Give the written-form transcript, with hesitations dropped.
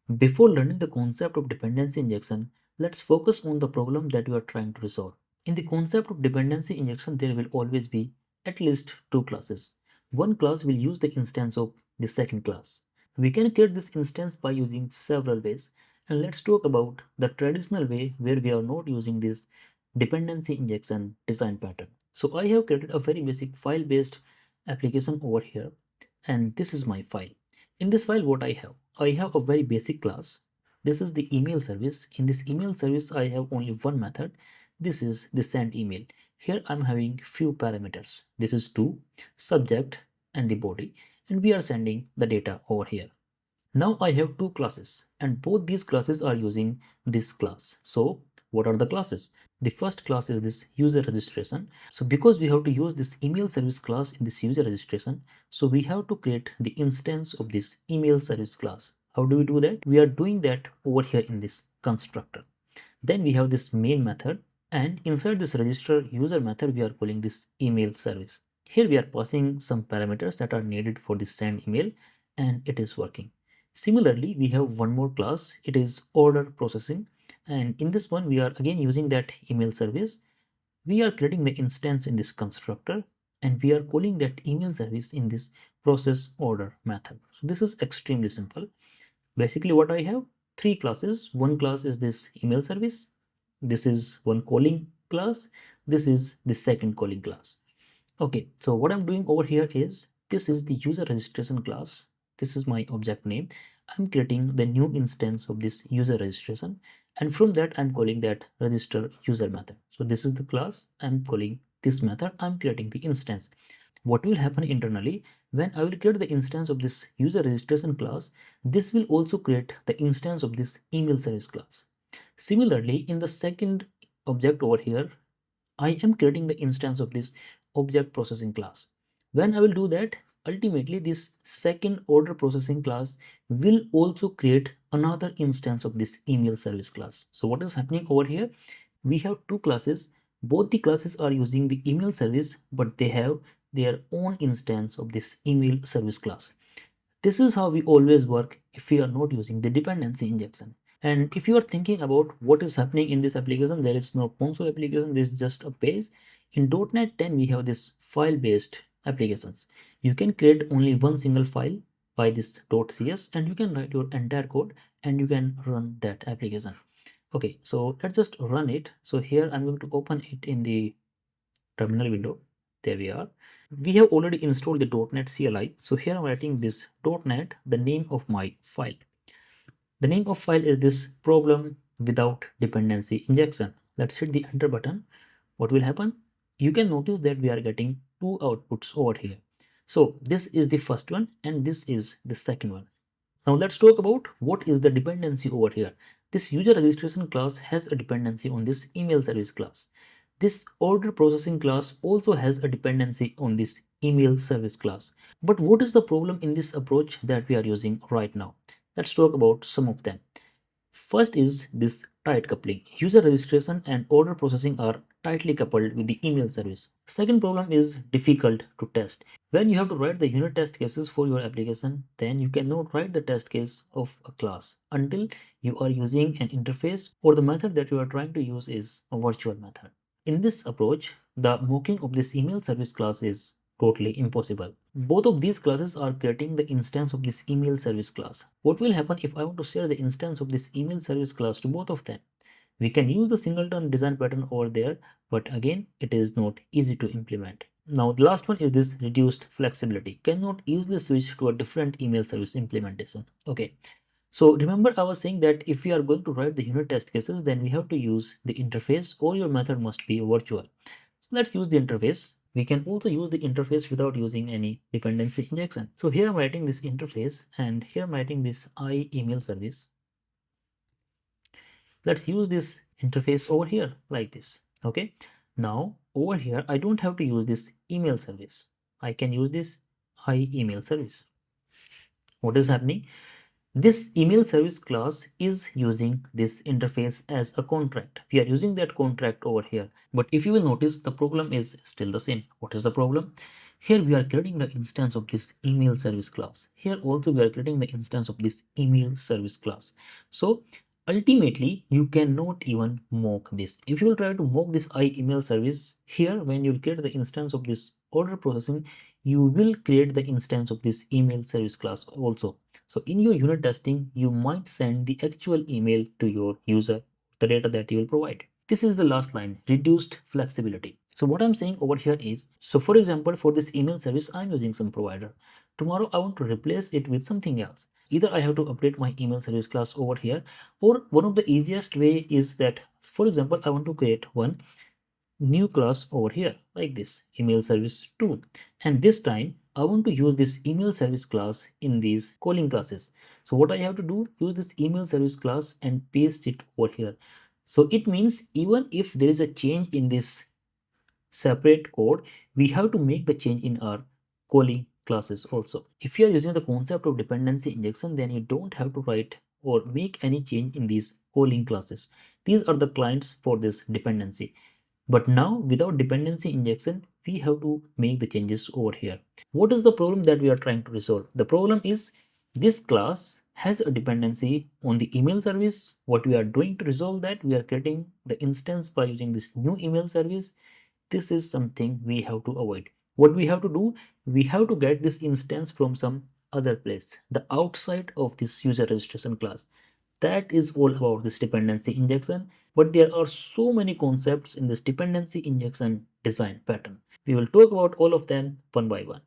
Before learning the concept of dependency injection, let's focus on the problem that we are trying to resolve. In the concept of dependency injection, there will always be at least two classes. One class will use the instance of the second class. We can create this instance by using several ways, and let's talk about the traditional way where we are not using this dependency injection design pattern. So I have created a very basic file-based application over here, and this is my file. In this file, what I have a very basic class. This is the email service. In this email service, I have only one method. This is the send email. Here I'm having few parameters. This is to subject and the body, and we are sending the data over here. Now I have two classes, and both these classes are using this class. So what are the classes? The first class is this user registration. So because we have to use this email service class in this user registration, so we have to create the instance of this email service class. How do we do that? We are doing that over here in this constructor. Then we have this main method, and inside this register user method, we are calling this email service. Here we are passing some parameters that are needed for this send email, and it is working. Similarly, we have one more class. It is order processing, and in this one we are again using that email service. We are creating the instance in this constructor, and we are calling that email service in this process order method. So this is extremely simple. Basically what I have, three classes. One class is this email service. This is one calling class. This is the second calling class. Okay, so what I'm doing over here is, this is the user registration class. This is my object name. I'm creating the new instance of this user registration, and from that I'm calling that register user method. So this is the class. I'm calling this method. I'm creating the instance. What will happen internally, when I will create the instance of this user registration class, this will also create the instance of this email service class. Similarly, in the second object over here, I am creating the instance of this object processing class. When I will do that, ultimately this second order processing class will also create another instance of this email service class. So what is happening over here? We have two classes. Both the classes are using the email service, but they have their own instance of this email service class. This is how we always work if we are not using the dependency injection. And if you are thinking about what is happening in this application, there is no console application, this is just a page. In .NET 10, we have this file-based applications. You can create only one single file by this .cs, and you can write your entire code and you can run that application. Okay, so let's just run it. So here I'm going to open it in the terminal window. There we are. We have already installed the .NET CLI. So here I'm writing this .NET, the name of my file. The name of file is this problem without dependency injection. Let's hit the enter button. What will happen? You can notice that we are getting two outputs over here. So this is the first one and this is the second one. Now let's talk about what is the dependency over here. This user registration class has a dependency on this email service class. This order processing class also has a dependency on this email service class. But what is the problem in this approach that we are using right now? Let's talk about some of them. First is this tight coupling. User registration and order processing are tightly coupled with the email service. Second problem is difficult to test. When you have to write the unit test cases for your application, then you cannot write the test case of a class until you are using an interface, or the method that you are trying to use is a virtual method. In this approach, the mocking of this email service class is totally impossible. Both of these classes are creating the instance of this email service class. What will happen if I want to share the instance of this email service class to both of them? We can use the singleton design pattern over there, but again, it is not easy to implement. Now, the last one is this reduced flexibility. Cannot easily switch to a different email service implementation. Okay. So remember, I was saying that if we are going to write the unit test cases, then we have to use the interface, or your method must be virtual. So let's use the interface. We can also use the interface without using any dependency injection. So here I'm writing this interface, and here I'm writing this I email service. Let's use this interface over here like this. Okay. Now over here, I don't have to use this email service. I can use this I email service. What is happening? This email service class is using this interface as a contract. We are using that contract over here. But if you will notice, the problem is still the same. What is the problem? Here we are creating the instance of this email service class. Here also we are creating the instance of this email service class. So ultimately you cannot even mock this. If you will try to mock this email service, here when you will create the instance of this order processing, you will create the instance of this email service class also. So in your unit testing, you might send the actual email to your user, the data that you will provide. This is the last line, reduced flexibility. So what I'm saying over here is, so for example, for this email service, I'm using some provider. Tomorrow I want to replace it with something else. Either I have to update my email service class over here, or one of the easiest way is that, for example, I want to create one new class over here like this, email service 2. And this time I want to use this email service class in these calling classes. So what I have to do, use this email service class and paste it over here. So it means even if there is a change in this separate code, we have to make the change in our calling classes also. If you are using the concept of dependency injection, then you don't have to write or make any change in these calling classes. These are the clients for this dependency. But now without dependency injection, we have to make the changes over here. What is the problem that we are trying to resolve? The problem is this class has a dependency on the email service. What we are doing to resolve that, we are creating the instance by using this new email service. This is something we have to avoid. What we have to do, we have to get this instance from some other place, the outside of this user registration class. That is all about this dependency injection. But there are so many concepts in this dependency injection design pattern. We will talk about all of them one by one.